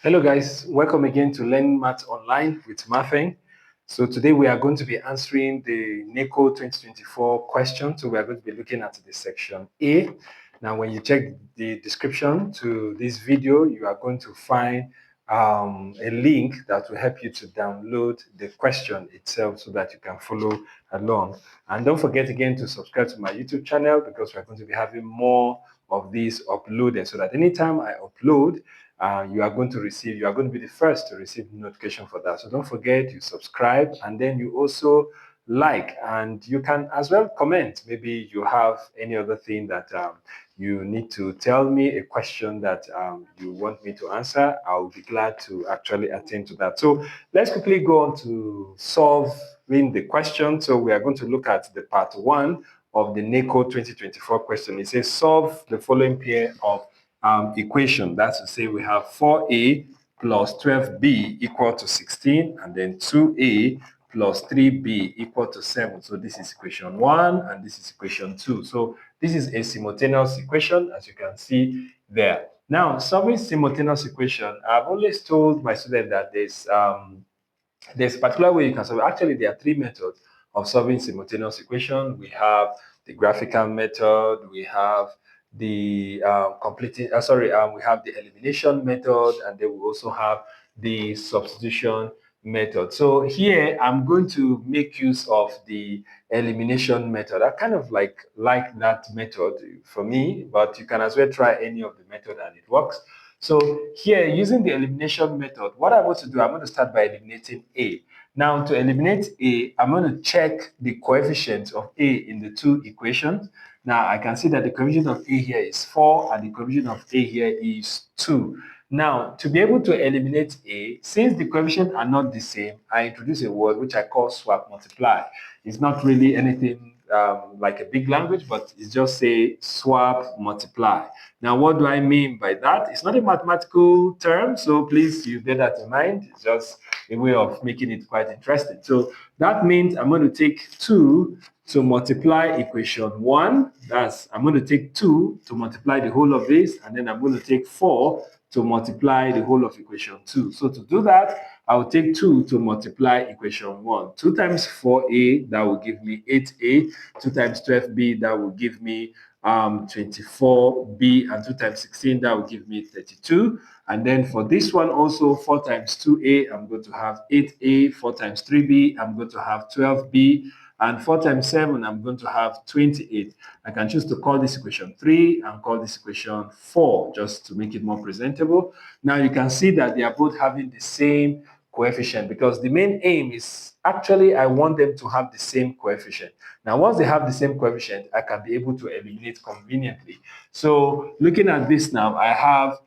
Hello guys, welcome again to Learn Math Online with Mathing. So today we are going to be answering the NECO 2024 question. So we are going to be looking at the section A. Now when you check the description to this video, you are going to find a link that will help you to download the question itself so that you can follow along. And don't forget again to subscribe to my YouTube channel because we're going to be having more of these uploaded so that anytime I upload, you are going to be the first to receive notification for that. So don't forget, you subscribe and then you also like, and you can as well comment. Maybe you have any other thing that you need to tell me, a question that you want me to answer. I'll be glad to actually attend to that. So let's quickly go on to solving the question. So we are going to look at the part 1 of the NECO 2024 question. It says solve the following pair of equation. That's to say we have 4a plus 12b equal to 16, and then 2a plus 3b equal to 7. So this is equation 1 and this is equation 2. So this is a simultaneous equation, as you can see there. Now, solving simultaneous equation, I've always told my students that there's a particular way you can solve it. Actually, there are 3 methods of solving simultaneous equation. We have the graphical method, we have the we have the elimination method, and then we also have the substitution method. So here I'm going to make use of the elimination method. I kind of like that method for me, but you can as well try any of the method and it works. So here, using the elimination method, what I'm going to do, I'm going to start by eliminating A. Now, to eliminate A, I'm going to check the coefficients of A in the 2 equations. Now, I can see that the coefficient of A here is 4 and the coefficient of A here is 2. Now, to be able to eliminate A, since the coefficients are not the same, I introduce a word which I call swap multiply. It's not really anything like a big language, but it's just say swap multiply. Now, what do I mean by that? It's not a mathematical term, so please you bear that in mind. It's just a way of making it quite interesting. So that means I'm going to take 2 to multiply equation 1. I'm going to take 2 to multiply the whole of this, and then I'm going to take 4 to multiply the whole of equation 2. So to do that, I'll take 2 to multiply equation 1. 2 times 4a, that will give me 8a. 2 times 12b, that will give me 24b, and 2 times 16, that will give me 32. And then for this one also, 4 times 2a, I'm going to have 8a. 4 times 3b, I'm going to have 12b. And 4 times 7, I'm going to have 28. I can choose to call this equation 3 and call this equation 4, just to make it more presentable. Now you can see that they are both having the same coefficient, because the main aim is actually I want them to have the same coefficient. Now, once they have the same coefficient, I can be able to eliminate conveniently. So looking at this now, I have,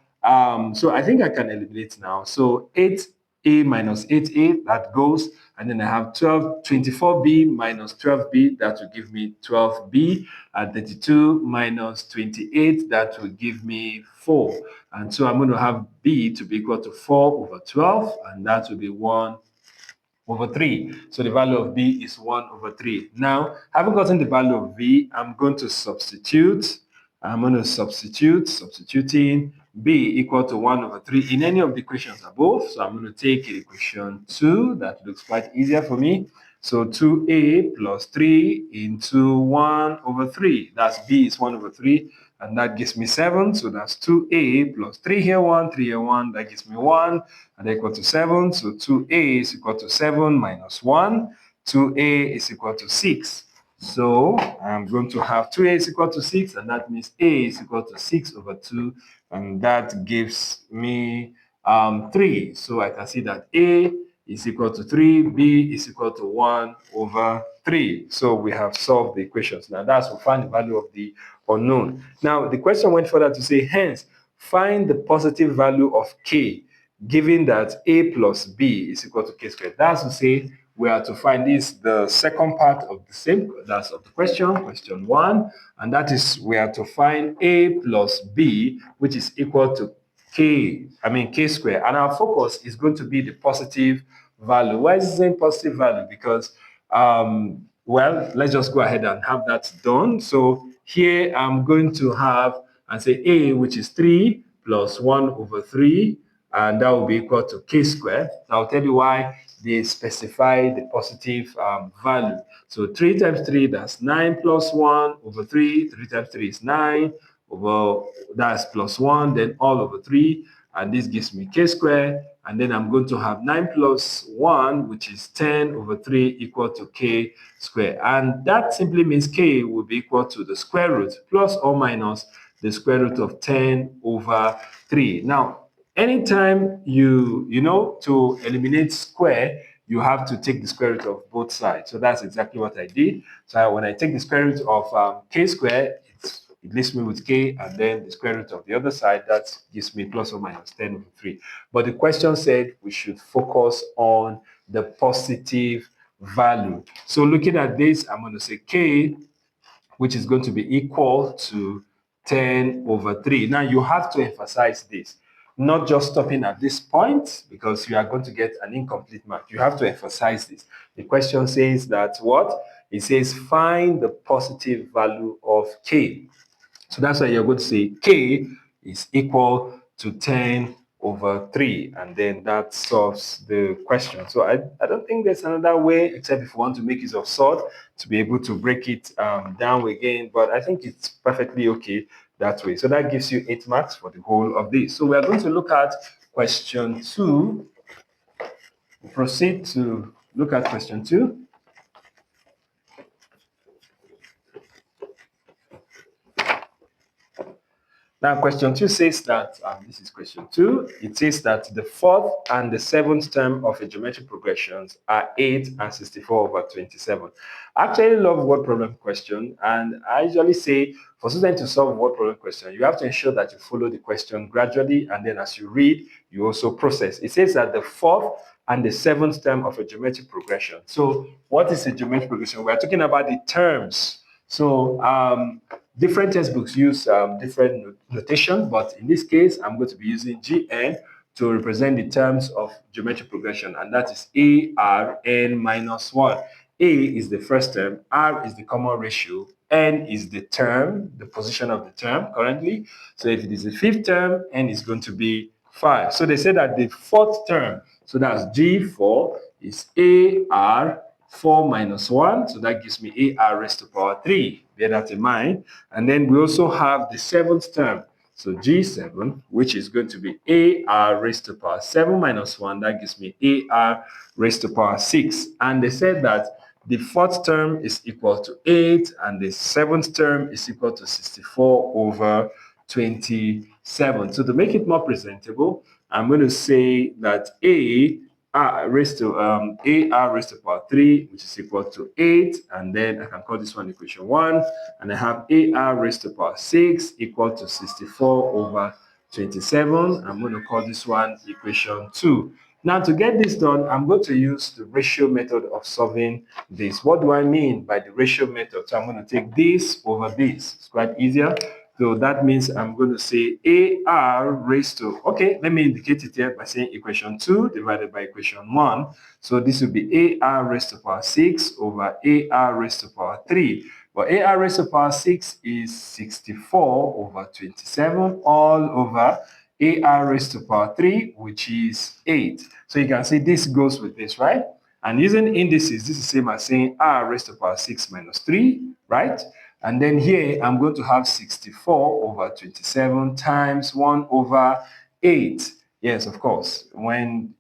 so I think I can eliminate now. So 8a minus 8a, that goes, and then I have 24b minus 12b, that will give me 12b, and 32 minus 28, that will give me 4. And so I'm going to have b to be equal to 4 over 12, and that will be 1 over 3. So the value of b is 1 over 3. Now, having gotten the value of b, I'm going to substitute. Substituting b equal to 1 over 3 in any of the equations above. So I'm going to take equation 2. That looks quite easier for me. So 2a plus 3 into 1 over 3. That's b is 1 over 3. And that gives me 7. So that's 2a plus 3 here, 1, 3 here, 1. That gives me 1. And that equal to 7. So 2a is equal to 7 minus 1. 2a is equal to 6. So I'm going to have 2a is equal to 6, and that means a is equal to 6 over 2, and that gives me 3. So I can see that a is equal to 3, b is equal to 1 over 3. So we have solved the equations. Now that's we find the value of the unknown. Now the question went further to say, hence, find the positive value of k, given that a plus b is equal to k squared. That's to say, we are to find this, the second part of the same, that's of the question 1, and that is we are to find a plus b, which is equal to k squared, and our focus is going to be the positive value. Why is it saying positive value? Because well, let's just go ahead and have that done. So here I'm going to have and say a, which is 3 plus 1 over 3, and that will be equal to k squared. I'll tell you why they specify the positive value. So 3 times 3, that's 9 plus 1 over 3. 3 times 3 is 9 over, that's plus 1, then all over 3. And this gives me k squared. And then I'm going to have 9 plus 1, which is 10 over 3 equal to k squared. And that simply means k will be equal to the square root plus or minus the square root of 10 over 3. Now, anytime to eliminate square, you have to take the square root of both sides. So that's exactly what I did. So when I take the square root of k squared, it leaves me with k, and then the square root of the other side, that gives me plus or minus 10 over 3. But the question said we should focus on the positive value. So looking at this, I'm going to say k, which is going to be equal to 10 over 3. Now, you have to emphasize this, not just stopping at this point, because you are going to get an incomplete mark. You have to emphasize this. The question says that what? It says find the positive value of k. So that's why you're going to say k is equal to 10 over 3, and then that solves the question. So I don't think there's another way, except if you want to make use of sort to be able to break it down again, but I think it's perfectly okay that way. So that gives you 8 marks for the whole of this. So we are going to look at question 2. Proceed to look at question 2. Now, question 2 says that, this is question 2, it says that the fourth and the seventh term of a geometric progressions are 8 and 64 over 27. I actually love word problem question, and I usually say for students to solve word problem question, you have to ensure that you follow the question gradually, and then as you read, you also process. It says that the fourth and the seventh term of a geometric progression. So what is a geometric progression? We are talking about the terms. So different textbooks use different notation, but in this case, I'm going to be using GN to represent the terms of geometric progression, and that is A, R, N minus 1. A is the first term, R is the common ratio, N is the term, the position of the term currently. So if it is the fifth term, N is going to be 5. So they say that the fourth term, so that's G4, is AR 4 minus 1. So that gives me AR raised to power 3. Bear that in mind. And then we also have the seventh term. So G7, which is going to be AR raised to power 7 minus 1. That gives me AR raised to power 6. And they said that the fourth term is equal to 8, and the seventh term is equal to 64 over 27. So to make it more presentable, I'm going to say that AR raised to power 3, which is equal to 8, and then I can call this one equation 1, and I have AR raised to power 6 equal to 64 over 27. I'm going to call this one equation 2. Now, to get this done, I'm going to use the ratio method of solving this. What do I mean by the ratio method? So I'm going to take this over this. It's quite easier. So that means I'm going to say AR raised to, okay, let me indicate it here by saying equation 2 divided by equation 1. So this will be AR raised to power 6 over AR raised to power 3. But AR raised to power 6 is 64 over 27 all over AR raised to power 3, which is 8. So you can see this goes with this, right? And using indices, this is the same as saying R raised to power 6 minus 3, right? And then here, I'm going to have 64 over 27 times 1 over 8. Yes, of course, when,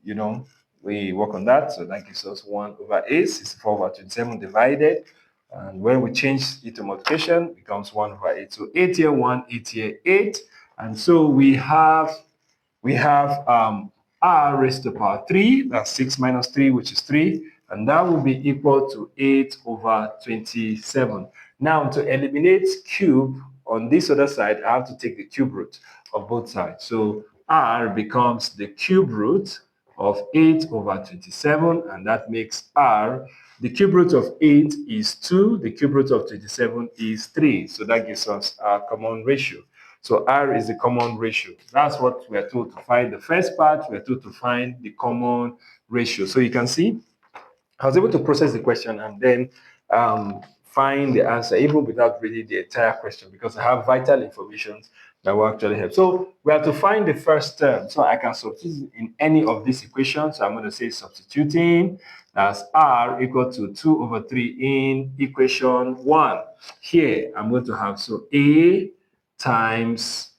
we work on that, so that gives us 1 over 8, 64 over 27 divided. And when we change it to multiplication, it becomes 1 over 8. So 8 here, 1, 8 here, 8. And so we have R raised to the power 3, that's 6 minus 3, which is 3, and that will be equal to 8 over 27. Now, to eliminate cube on this other side, I have to take the cube root of both sides. So R becomes the cube root of 8 over 27, and that makes R, the cube root of 8 is 2, the cube root of 27 is 3. So that gives us our common ratio. So R is the common ratio. That's what we are told to find. The first part, we are told to find the common ratio. So you can see, I was able to process the question and then find the answer, even without reading the entire question, because I have vital information That will actually help. So we have to find the first term. So I can substitute in any of these equations. So I'm going to say substituting. That's r equal to 2 over 3 in equation 1. Here I'm going to have, so a times,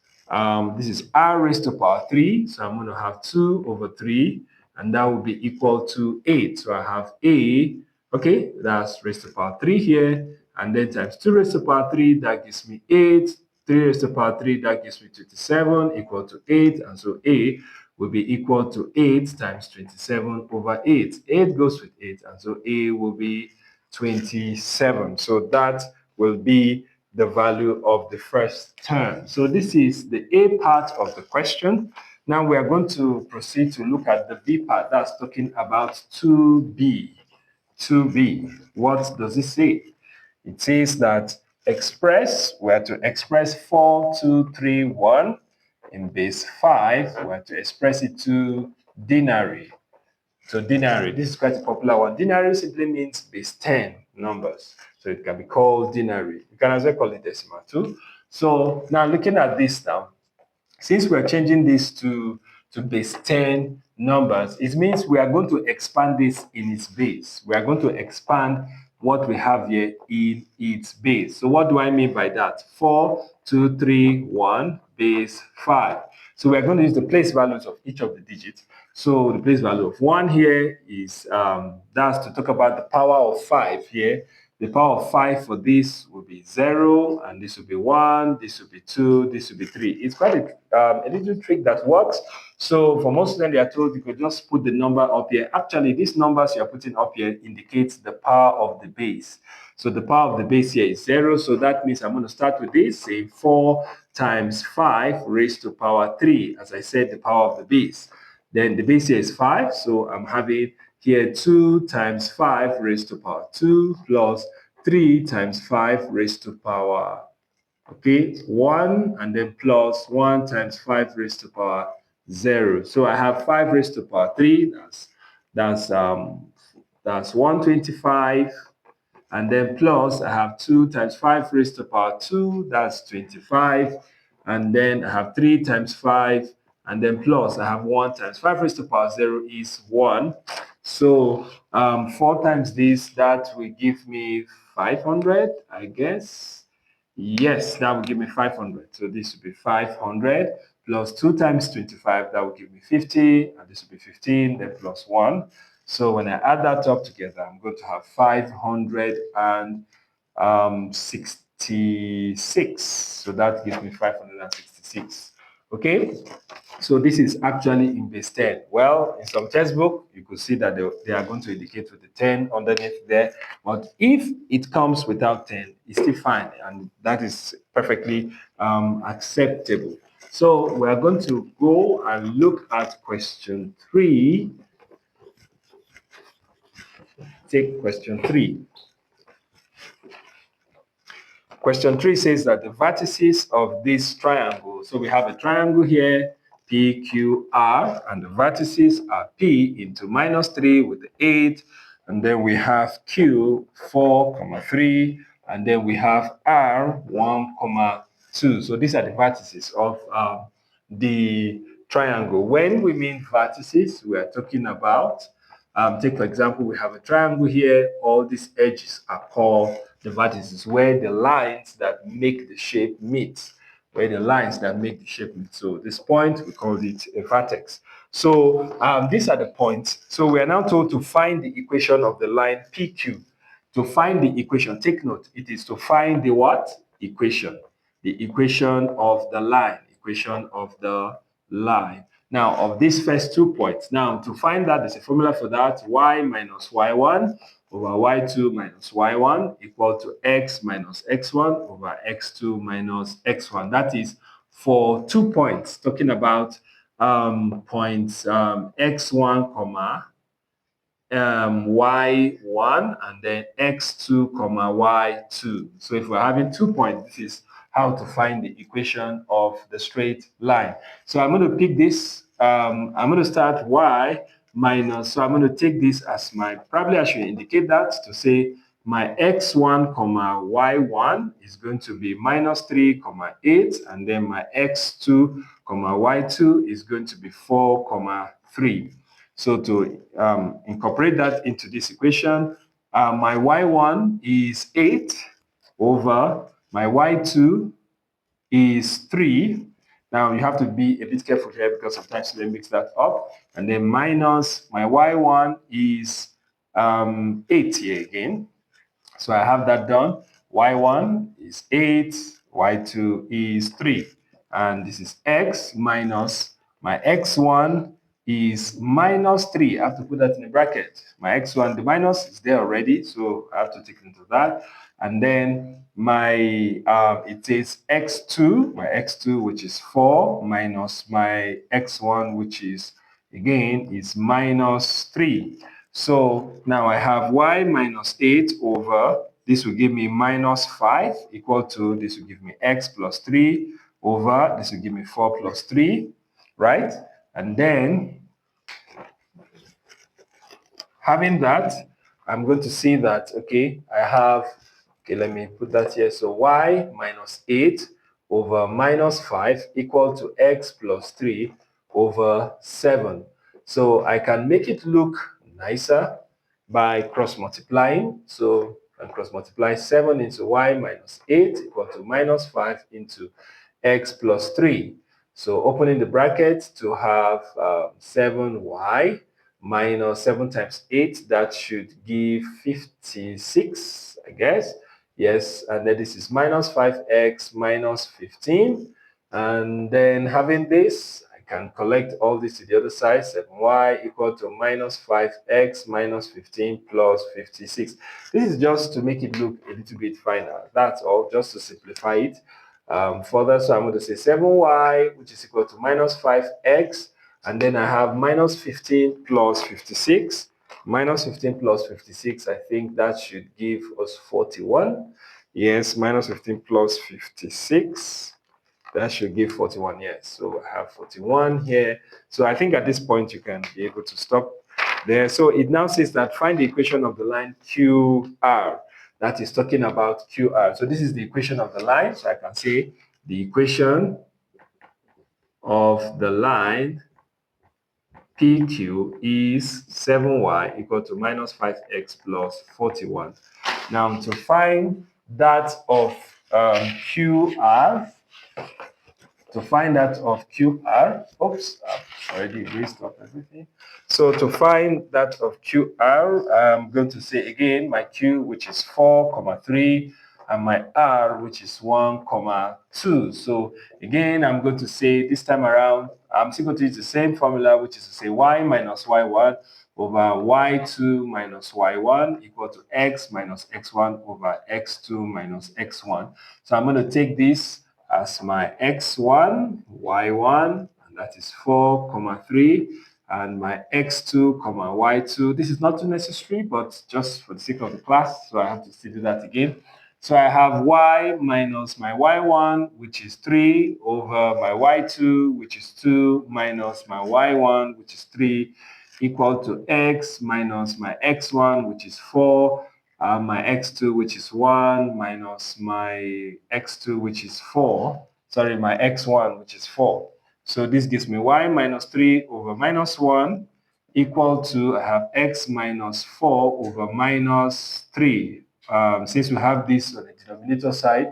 this is r raised to power 3. So I'm going to have 2 over 3, and that will be equal to 8. So I have a, okay, that's raised to power 3 here, and then times 2 raised to power 3, that gives me 8. 3 raised to power 3, that gives me 27, equal to 8. And so a will be equal to 8 times 27 over 8. 8 goes with 8, and so a will be 27. So that will be the value of the first term. So this is the A part of the question. Now we are going to proceed to look at the B part. That's talking about 2B. 2B. What does it say? It says that we are to express 4231 in base 5. We are to express it to denary. So denary, this is quite a popular one. Denary simply means base 10 numbers. So it can be called denary. You can as well call it decimal too. So now looking at this now, since we're changing this to base 10 numbers, it means we are going to expand this in its base. We are going to expand what we have here in its base. So what do I mean by that? 4, 2, 3, 1, base 5. So we're going to use the place values of each of the digits. So the place value of 1 here is, that's to talk about the power of 5 here. The power of 5 for this will be 0, and this will be 1, this will be 2, this will be 3. It's quite a little trick that works. So for most of them, they are told you could just put the number up here. Actually, these numbers you are putting up here indicates the power of the base. So the power of the base here is 0. So that means I'm going to start with this, say 4 times 5 raised to power 3. As I said, the power of the base. Then the base here is 5. So I'm having here 2 times 5 raised to power 2 plus 3 times 5 raised to power, okay, 1, and then plus 1 times 5 raised to power 0. So I have 5 raised to power 3. That's 125, and then plus I have 2 times 5 raised to power 2, that's 25, and then I have 3 times 5, and then plus I have 1 times 5 raised to power 0 is 1. So 4 times this, that will give me 500, I guess. Yes, that will give me 500. So this will be 500 plus 2 times 25, that will give me 50, and this will be 15, then plus 1. So when I add that up together, I'm going to have 566. So that gives me 566. Okay, so this is actually in base 10. Well, in some textbook, you could see that they are going to indicate with the 10 underneath there. But if it comes without 10, it's still fine, and that is perfectly acceptable. So we are going to go and look at question 3. Take question 3. Question 3 says that the vertices of this triangle, so we have a triangle here, PQR, and the vertices are P into minus 3 with the 8, and then we have Q 4, 3, and then we have R 1, 2. So these are the vertices of the triangle. When we mean vertices, we are talking about, take for example, we have a triangle here. All these edges are called the vertices, where the lines that make the shape meet. Where the lines that make the shape meet. So this point, we call it a vertex. So these are the points. So we are now told to find the equation of the line PQ. To find the equation, take note, it is to find the what? Equation. The equation of the line. Equation of the line. Now, of these first 2 points, now to find that, there's a formula for that: y minus y1 over y2 minus y1 equal to x minus x1 over x2 minus x1. That is for 2 points, talking about points x1, comma y1, and then x2, comma y2. So if we're having 2 points, this is how to find the equation of the straight line. So I'm going to pick this. I'm going to start y minus. So I'm going to take this as my, probably I should indicate that to say my x1 comma y1 is going to be minus 3 comma 8, and then my x2 comma y2 is going to be 4 comma 3. So to incorporate that into this equation, my y1 is 8 over my y2 is 3. Now you have to be a bit careful here because sometimes they mix that up. And then minus my y1 is 8 here again. So I have that done. Y1 is 8, Y2 is 3. And this is X minus my X1 is minus 3. I have to put that in a bracket. My X1, the minus is there already, so I have to take it into that. And then my, it is X2, my X2, which is 4, minus my X1, which is, again, is minus 3. So now I have y minus 8 over, this will give me minus 5 equal to, this will give me x plus 3 over, this will give me 4 plus 3, right? And then having that, I'm going to see that, okay, I have, okay, let me put that here. So y minus 8 over minus 5 equal to x plus 3 over 7. So I can make it look nicer by cross multiplying. So I cross multiply 7 into y minus 8 equal to minus 5 into x plus 3. So opening the bracket to have 7y minus 7 times 8, that should give 56, I guess. Yes, and then this is minus 5x minus 15. And then having this, I can collect all this to the other side. 7y equal to minus 5x minus 15 plus 56. This is just to make it look a little bit finer. That's all, just to simplify it further. So I'm going to say 7y, which is equal to minus 5x, and then I have minus 15 plus 56. Minus 15 plus 56, I think that should give us 41. Yes, minus 15 plus 56. That should give 41, yes. So I have 41 here. So I think at this point you can be able to stop there. So it now says that find the equation of the line QR. That is talking about QR. So this is the equation of the line. So I can say the equation of the line PQ is 7y equal to minus 5x plus 41. Now to find that of QR, to find that of QR, oops, I've already erased up everything. So to find that of QR, I'm going to say again my Q, which is 4, comma 3, and my R, which is 1, comma 2. So again, I'm going to say this time around, I'm still going to use the same formula, which is to say y minus y1 over y2 minus y1 equal to x minus x1 over x2 minus x1. So I'm going to take this as my x1, y1, and that is 4, comma 3, and my x2, comma y2. This is not too necessary, but just for the sake of the class, so I have to still do that again. So I have y minus my y1, which is 3, over my y2, which is 2, minus my y1, which is 3, equal to x minus my x1, which is 4, my x2, which is 1, minus my x2, which is 4. Sorry, my x1, which is 4. So this gives me y minus 3 over minus 1 equal to, I have x minus 4 over minus 3. Since we have this on the denominator side,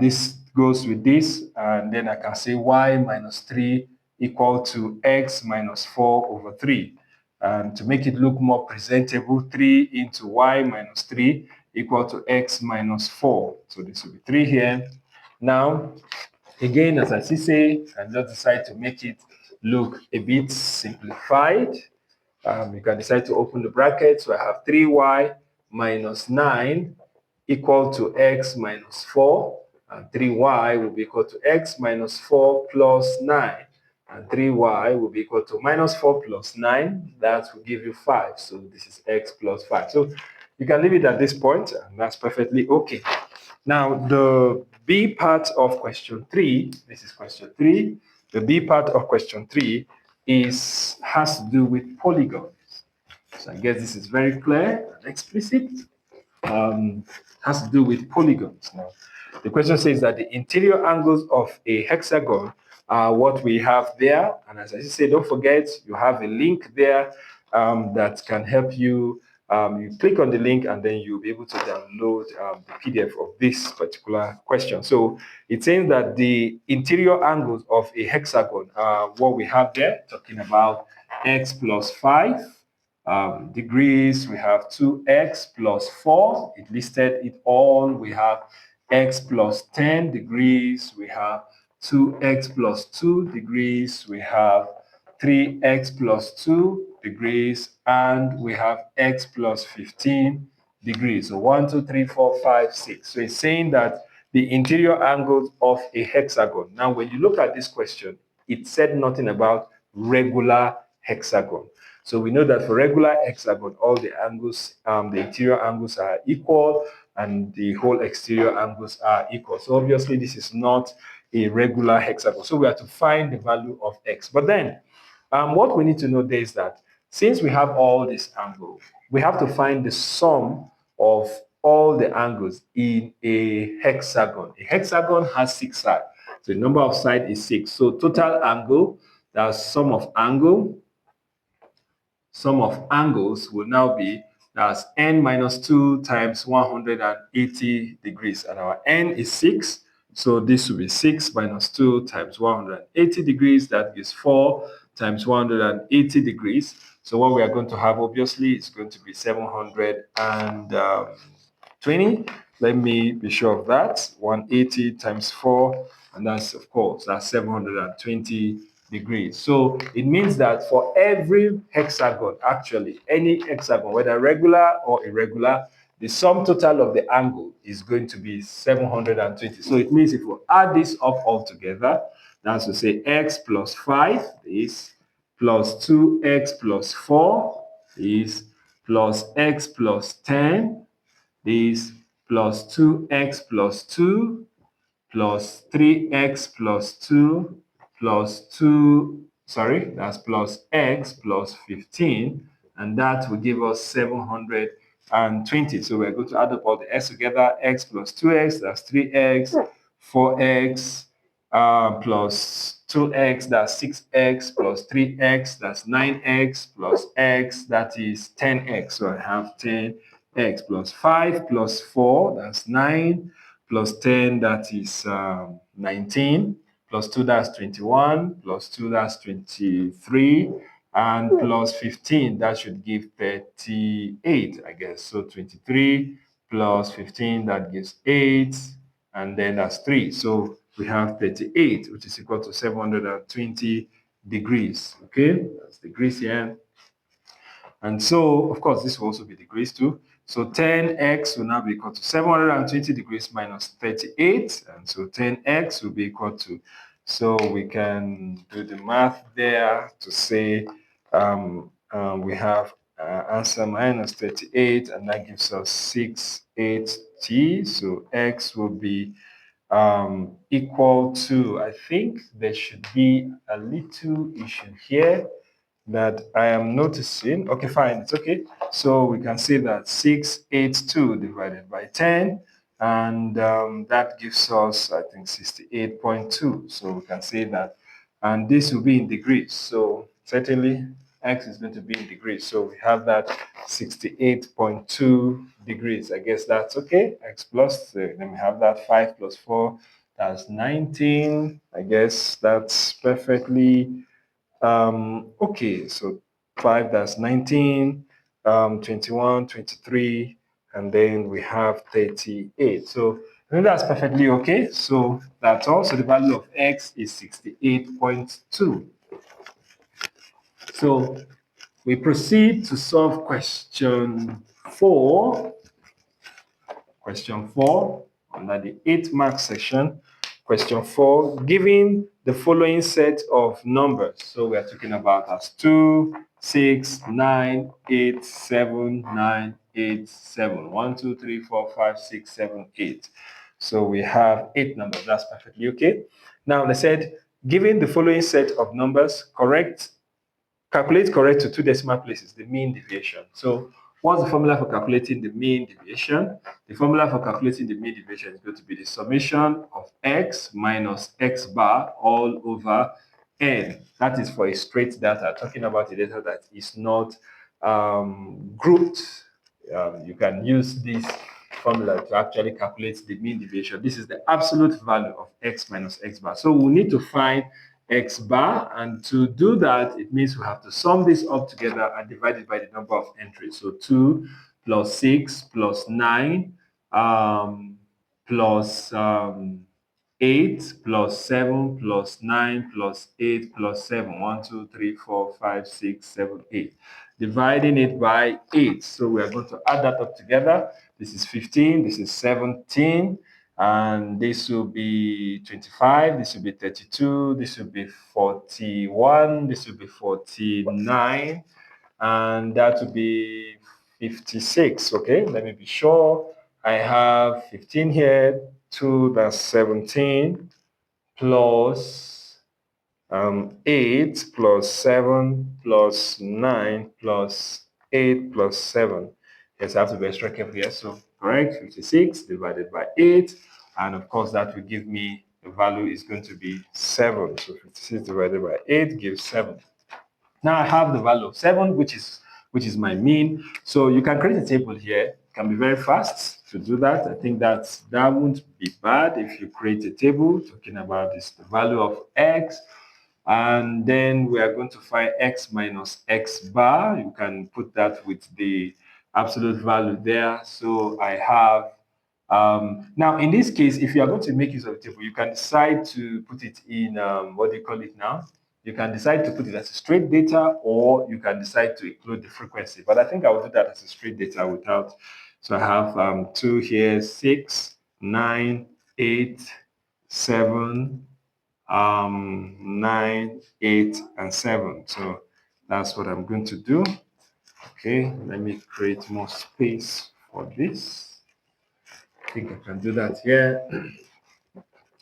this goes with this, and then I can say y minus 3 equal to x minus 4 over 3. And to make it look more presentable, 3 into y minus 3 equal to x minus 4. So this will be 3 here. Now, again, as I say, I just decide to make it look a bit simplified. You can decide to open the bracket. So I have 3y minus 9 equal to x minus 4. And 3y will be equal to x minus 4 plus 9. And 3y will be equal to minus 4 plus 9. That will give you 5. So this is x plus 5. So you can leave it at this point, and that's perfectly okay. Now, the B part of question 3, this is question 3. The B part of question 3 has to do with polygons. So I guess this is very clear and explicit. has to do with polygons. Now, the question says that the interior angles of a hexagon are what we have there. And as I say, don't forget, you have a link there that can help you. You click on the link and then you'll be able to download the PDF of this particular question. So it's saying that the interior angles of a hexagon are what we have there, talking about x plus 5 degrees. We have 2x plus 4. It listed it all. We have x plus 10 degrees. We have 2x plus 2 degrees. We have 3x plus 2 degrees. And we have x plus 15 degrees. So 1, 2, 3, 4, 5, 6. So it's saying that the interior angles of a hexagon. Now, when you look at this question, it said nothing about regular hexagon. So we know that for regular hexagon, all the angles, the interior angles are equal and the whole exterior angles are equal. So obviously this is not a regular hexagon. So we have to find the value of x. But then what we need to know there is that since we have all these angles, we have to find the sum of all the angles in a hexagon. A hexagon has 6 sides. So the number of sides is 6. So total angle, that's sum of angles will now be that's n minus 2 times 180 degrees. And our n is 6. So this will be 6 minus 2 times 180 degrees. That is 4 times 180 degrees. So what we are going to have, obviously, is going to be 720. Let me be sure of that. 180 times 4, and that's, of course, that's 720 degrees. So it means that for every hexagon, actually, any hexagon, whether regular or irregular, the sum total of the angle is going to be 720. So it means if we add this up all together, that's to say x plus 5 is plus 2x plus 4 is plus x plus 10 is plus 2x plus 2 plus 3x plus 2 plus 2, sorry, that's plus x plus 15, and that will give us 720. So we're going to add up all the x together, x plus 2x, that's 3x, 4x, plus 2x, that's 6x, plus 3x, that's 9x, plus x, that is 10x. So I have 10x plus 5 plus 4, that's 9, plus 10, that is 19, plus 2, that's 21, plus 2, that's 23, and plus 15, that should give 38, I guess. So 23 plus 15, that gives 8, and then that's 3. So we have 38, which is equal to 720 degrees. Okay, that's degrees here. And so, of course, this will also be degrees too. So 10x will now be equal to 720 degrees minus 38. And so 10x will be equal to, so we can do the math there to say we have answer minus 38, and that gives us 68t. So x will be equal to, I think there should be a little issue here that I am noticing. Okay, fine, it's okay. So we can say that 682 divided by 10, and that gives us, I think, 68.2. So we can say that, and this will be in degrees. So certainly x is going to be in degrees. So we have that 68.2 degrees. I guess that's okay. X plus, then we have that 5 plus 4, that's 19. I guess that's perfectly okay, so 5, that's 19, 21, 23, and then we have 38. So I think that's perfectly okay. So that's all. So the value of x is 68.2. So we proceed to solve question 4. Question 4 under the 8-mark section. Question 4, given the following set of numbers. So we are talking about as 2, 6, 9, 8, 7, 9, 8, 7. 1, 2, 3, 4, 5, 6, 7, 8. So we have 8 numbers. That's perfectly okay. Now they said, given the following set of numbers, calculate correct to 2 decimal places, the mean deviation. So What's the formula for calculating the mean deviation? The formula for calculating the mean deviation is going to be the summation of x minus x bar all over n. That is for a straight data, talking about a data that is not grouped. You can use this formula to actually calculate the mean deviation. This is the absolute value of x minus x bar. So we need to find x bar, and to do that, it means we have to sum this up together and divide it by the number of entries. So 2 plus 6 plus 9 plus 8 plus 7 plus 9 plus 8 plus 7. 1, 2, 3, 4, 5, 6, 7, 8. Dividing it by 8. So we are going to add that up together. This is 15, this is 17, and this will be 25, this will be 32, this will be 41, this will be 49, and that will be 56. Okay, let me be sure. I have 15 here, 2, that's 17, plus 8 plus 7 plus 9 plus 8 plus 7. Yes, I have to be extra careful here. So, correct, 56 divided by 8. And of course, that will give me the value is going to be 7. So, 56 divided by 8 gives 7. Now I have the value of 7, which is my mean. So you can create a table here. It can be very fast to do that. I think that won't be bad if you create a table talking about this, the value of x, and then we are going to find x minus x bar. You can put that with the absolute value there. So I have now, in this case, if you are going to make use of the table, you can decide to put it in, what do you call it now? You can decide to put it as a straight data, or you can decide to include the frequency. But I think I will do that as a straight data without. So I have 2 here, 6, 9, 8, 7, 9, 8, and 7. So that's what I'm going to do. Okay, let me create more space for this. I think I can do that here.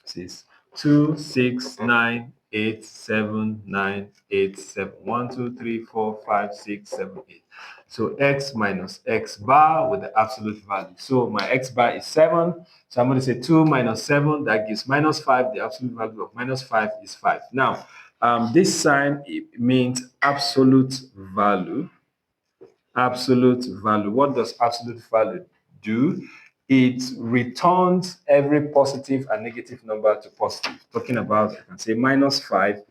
This is 2, 6, 9, 8, 7, 9, 8, 7. 1, 2, 3, 4, 5, 6, 7, 8. So x minus x bar with the absolute value. So my x bar is 7. So I'm going to say 2 minus 7, that gives minus 5. The absolute value of minus 5 is 5. Now, this sign, it means absolute value. Absolute value. What does absolute value do? It returns every positive and negative number to positive. Talking about, I can say minus 5.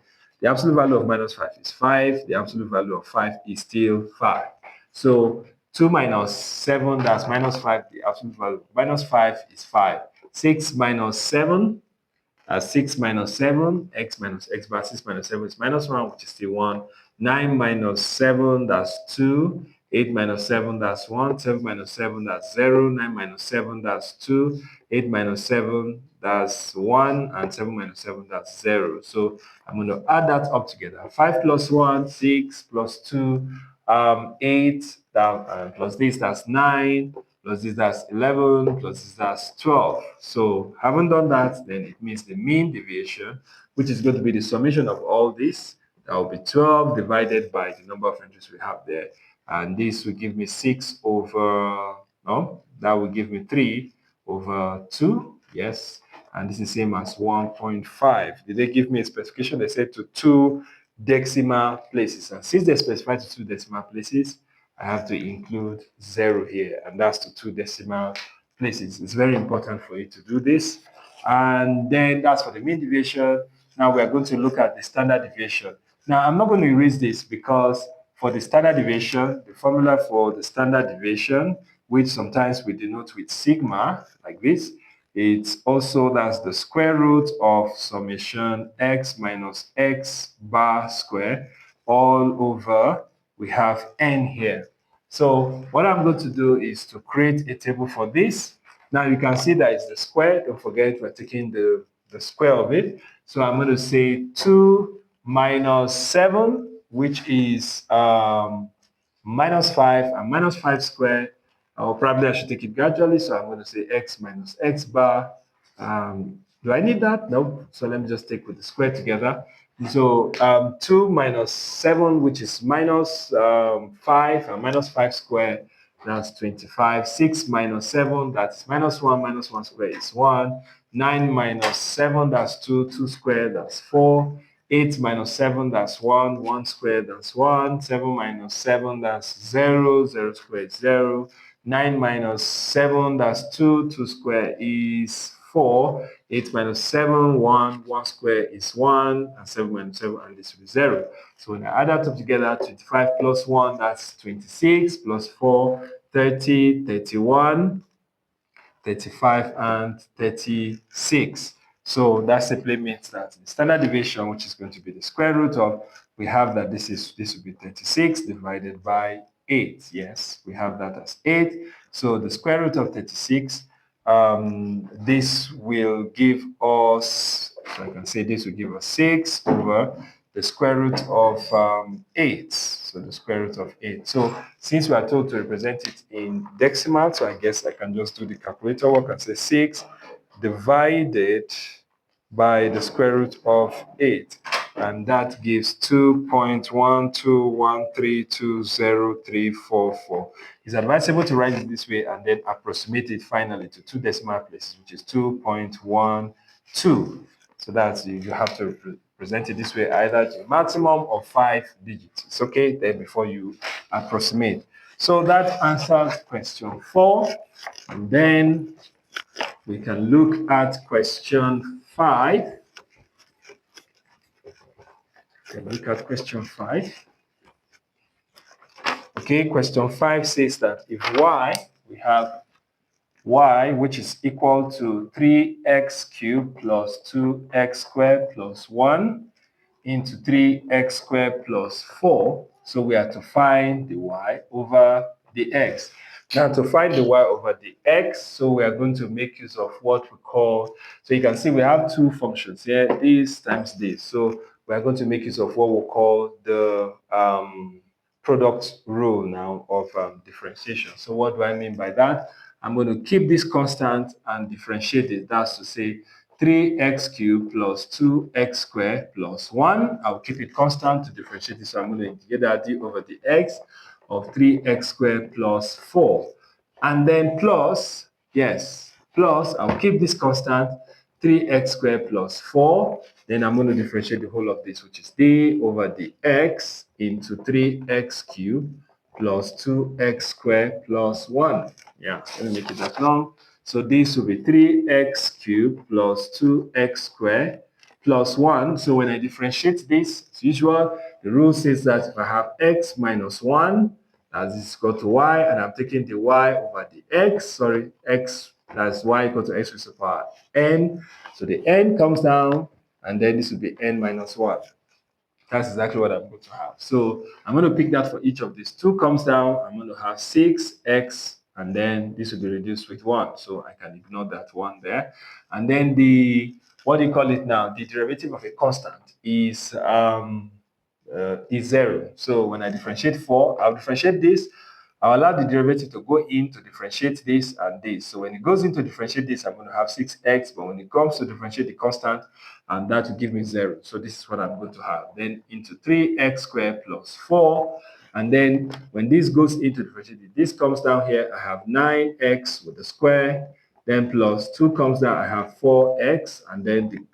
The absolute value of minus 5 is 5. The absolute value of 5 is still 5. So 2 minus 7, that's minus 5. The absolute value of minus 5 is 5. 6 minus 7, 6 minus 7, x minus x bar. 6 minus 7 is minus 1, which is still 1. 9 minus 7, that's 2. 8 minus 7, that's 1. 7 minus 7, that's 0. 9 minus 7, that's 2. 8 minus 7, that's 1. And 7 minus 7, that's 0. So I'm going to add that up together. 5 plus 1, 6, plus 2, 8, plus this, that's 9, plus this, that's 11, plus this, that's 12. So having done that, then it means the mean deviation, which is going to be the summation of all this, that will be 12 divided by the number of entries we have there. And this will give me 6 over, no, that will give me 3 over 2, yes. And this is same as 1.5. Did they give me a specification? They said to 2 decimal places. And since they specified to 2 decimal places, I have to include 0 here, and that's to 2 decimal places. It's very important for you to do this. And then that's for the mean deviation. Now we are going to look at the standard deviation. Now I'm not going to erase this because for the standard deviation, the formula for the standard deviation, which sometimes we denote with sigma, like this, it's also that's the square root of summation x minus x bar square all over, we have n here. So what I'm going to do is to create a table for this. Now you can see that it's the square. Don't forget we're taking the square of it. So I'm going to say 2 minus 7, which is minus 5, and minus 5 squared. Or probably I should take it gradually. So I'm going to say x minus x bar. Do I need that? No. So let me just take with the square together. So 2 minus 7, which is minus 5, and minus 5 squared. that's 25. 6 minus 7, that's minus 1. Minus 1 squared is 1. 9 minus 7, that's 2. 2 squared, that's 4. 8 minus 7, that's 1. 1 squared, that's 1. 7 minus 7, that's 0. 0 squared is 0. 9 minus 7, that's 2. 2 squared is 4. 8 minus 7, 1. 1 squared is 1. And 7 minus 7, and this will be 0. So when I add that up together, 25 plus 1, that's 26, plus 4, 30, 31, 35, and 36. So that simply means that the standard deviation, which is going to be the square root of, we have that this will be 36 divided by 8. Yes, we have that as 8. So the square root of 36, this will give us, so I can say this will give us 6 over the square root of 8. So the square root of 8. So since we are told to represent it in decimal, so I guess I can just do the calculator work and say 6 divided by the square root of 8. And that gives 2.121320344. It's advisable to write it this way and then approximate it finally to 2 decimal places, which is 2.12. So that's, you have to present it this way, either to a maximum of 5 digits. It's okay then before you approximate. So that answers question 4. And then we can look at question 5. Look at question 5. Okay, question 5 says that if y, we have y, which is equal to 3x cubed plus 2x squared plus 1 into 3x squared plus 4. So we are to find the y over the x. Now to find the y over the x, so we are going to make use of what we call, so you can see we have two functions here, this times this. So we are going to make use of what we call the product rule now of differentiation. So what do I mean by that? I'm going to keep this constant and differentiate it. That's to say 3x cubed plus 2x squared plus 1. I'll keep it constant to differentiate it. So I'm going to integrate that d over the x of 3x squared plus 4. And then plus, yes, plus, I'll keep this constant, 3x squared plus 4. Then I'm going to differentiate the whole of this, which is d over the x into 3x cubed plus 2x squared plus 1. Yeah, let me make it that long. So this will be 3x cubed plus 2x squared plus 1. So when I differentiate this, as usual, the rule says that if I have x minus 1, as is equal to y, and I'm taking the y over the x, x plus y equal to x raised to the power n. So the n comes down, and then this will be n minus 1. That's exactly what I'm going to have. So I'm going to pick that for each of these. 2 comes down, I'm going to have 6x, and then this will be reduced with 1. So I can ignore that 1 there. And then the, what do you call it now? The derivative of a constant is 0. So when I differentiate 4, I'll differentiate this. I'll allow the derivative to go in to differentiate this and this. So when it goes into differentiate this, I'm going to have 6x. But when it comes to differentiate the constant, and that will give me 0. So this is what I'm going to have. Then into 3x squared plus 4. And then when this goes into differentiate, this comes down here, I have 9x with the square. Then plus 2 comes down, I have 4x. And then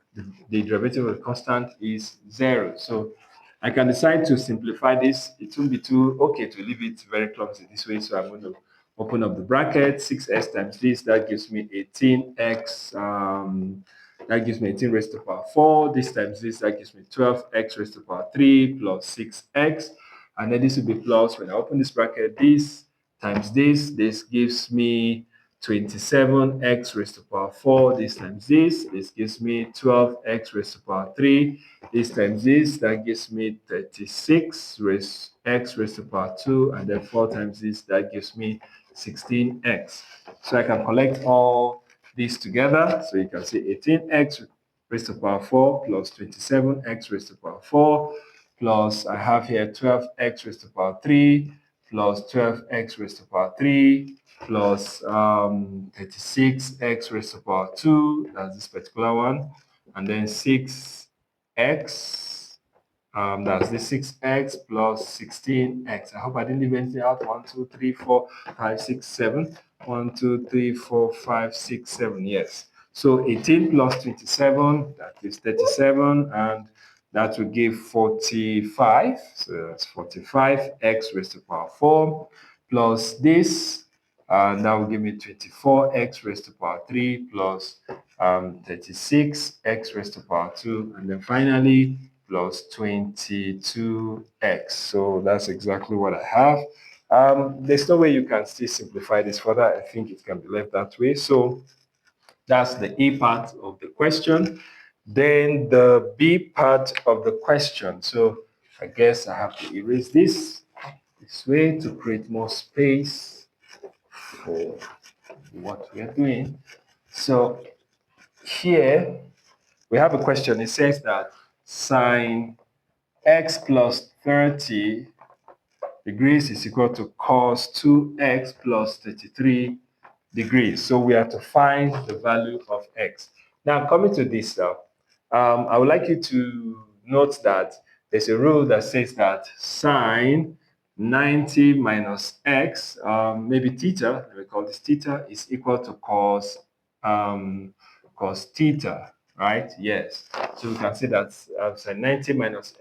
the derivative of the constant is 0. So I can decide to simplify this. It won't be too okay to leave it very clumsy this way. So I'm going to open up the bracket, 6x times this, that gives me 18x. That gives me 18 raised to the power 4. This times this, that gives me 12x raised to the power 3 plus 6x. And then this will be plus, when I open this bracket, this times this gives me 27x raised to the power 4. This times this gives me 12x raised to the power 3. This times this, that gives me 36 x raised to the power 2. And then 4 times this, that gives me 16x. So I can collect all these together. So you can see 18x raised to the power 4 plus 27x raised to the power 4 plus I have here 12x raised to the power 3 plus 12x raised to the power 3 plus 36x raised to the power 2. That's this particular one. And then 6x That's the 6x plus 16x. I hope I didn't leave anything out. 1, 2, 3, 4, 5, 6, 7. 1, 2, 3, 4, 5, 6, 7. Yes. So 18 plus 27, that is 37, and that will give 45. So that's 45x raised to the power 4 plus this, and that will give me 24x raised to the power 3 plus 36x raised to the power 2, and then finally plus 22x. So that's exactly what I have. There's no way you can still simplify this further. I think it can be left that way. So that's the A part of the question. Then the B part of the question. So I guess I have to erase this way to create more space for what we are doing. So here we have a question. It says that sine x plus 30 degrees is equal to cos 2x plus 33 degrees. So we have to find the value of x. Now, coming to this now, I would like you to note that there's a rule that says that sine 90 minus x, maybe theta, we call this theta, is equal to cos theta, right? Yes. So we can say that sine 90 minus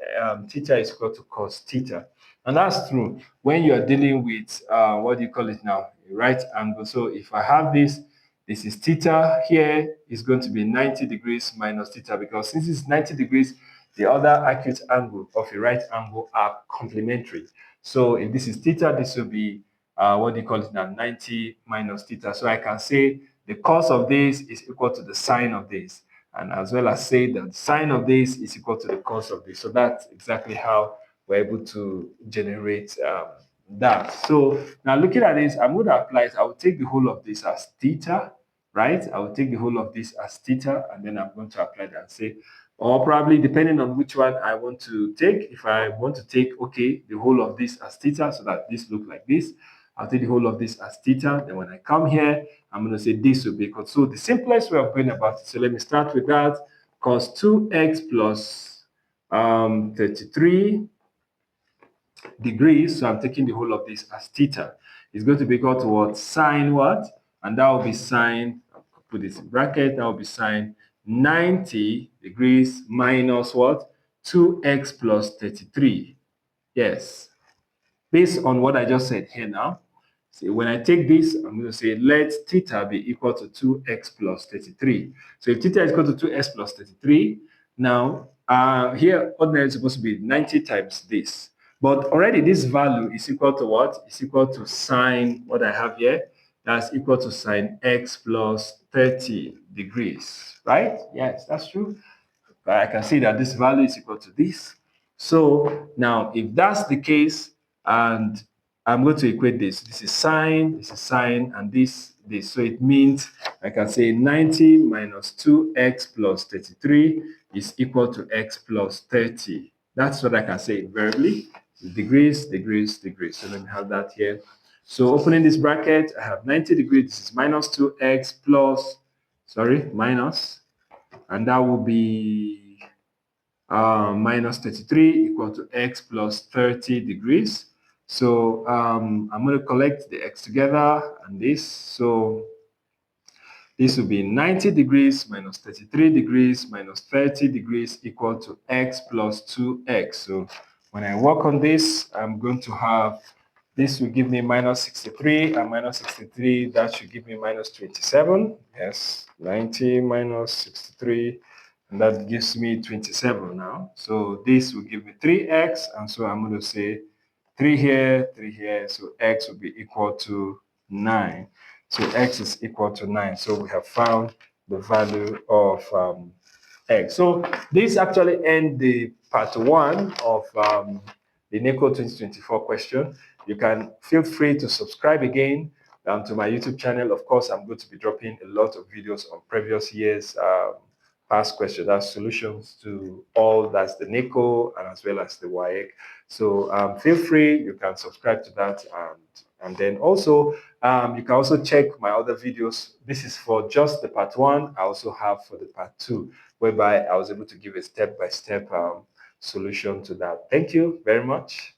theta is equal to cos theta. And that's true when you are dealing with, what do you call it now? A right angle. So if I have this, this is theta here, is going to be 90 degrees minus theta, because since it's 90 degrees, the other acute angle of a right angle are complementary. So if this is theta, this will be, what do you call it now? 90 minus theta. So I can say the cos of this is equal to the sine of this, and as well as say that the sine of this is equal to the cos of this. So that's exactly how we're able to generate that. So now looking at this, I'm going to apply it. I will take the whole of this as theta, right? I will take the whole of this as theta, and then I'm going to apply that and say, or probably depending on which one I want to take. If I want to take, okay, the whole of this as theta so that this look like this, I'll take the whole of this as theta. Then when I come here, I'm going to say this will be equal. So the simplest way of going about it, so let me start with that. Cos 2x plus 33 degrees, so I'm taking the whole of this as theta. It's going to be equal to what? Sine what? And that will be sine, I'll put this in bracket, that will be sine 90 degrees minus what? 2x plus 33. Yes. Based on what I just said here now, see, when I take this, I'm going to say let theta be equal to 2x plus 33. So if theta is equal to 2x plus 33, now here ordinary is supposed to be 90 times this. But already this value is equal to what? It's equal to sine, what I have here, that's equal to sine x plus 30 degrees, right? Yes, that's true. I can see that this value is equal to this. So now if that's the case, and I'm going to equate this. This is sine, and this. So it means I can say 90 minus 2x plus 33 is equal to x plus 30. That's what I can say invariably. Degrees, degrees, degrees. So let me have that here. So opening this bracket, I have 90 degrees. This is minus 2x plus, sorry, minus, and that will be minus 33 equal to x plus 30 degrees. So I'm going to collect the x together and this. So this will be 90 degrees minus 33 degrees minus 30 degrees equal to x plus 2x. So when I work on this, I'm going to have, this will give me minus 63, and minus 63, that should give me minus 27. Yes, 90 minus 63, and that gives me 27 now. So this will give me 3x, and so I'm going to say 3 here, so x will be equal to 9. So x is equal to 9. So we have found the value of x. So this actually ends the part 1 of the NECO 2024 question. You can feel free to subscribe again to my YouTube channel. Of course, I'm going to be dropping a lot of videos on previous years past questions, that's solutions to all, that's the NECO and as well as the WAEC. So feel free, you can subscribe to that, and then also you can also check my other videos. This is for just the part 1. I also have for the part 2, whereby I was able to give a step-by-step solution to that. Thank you very much.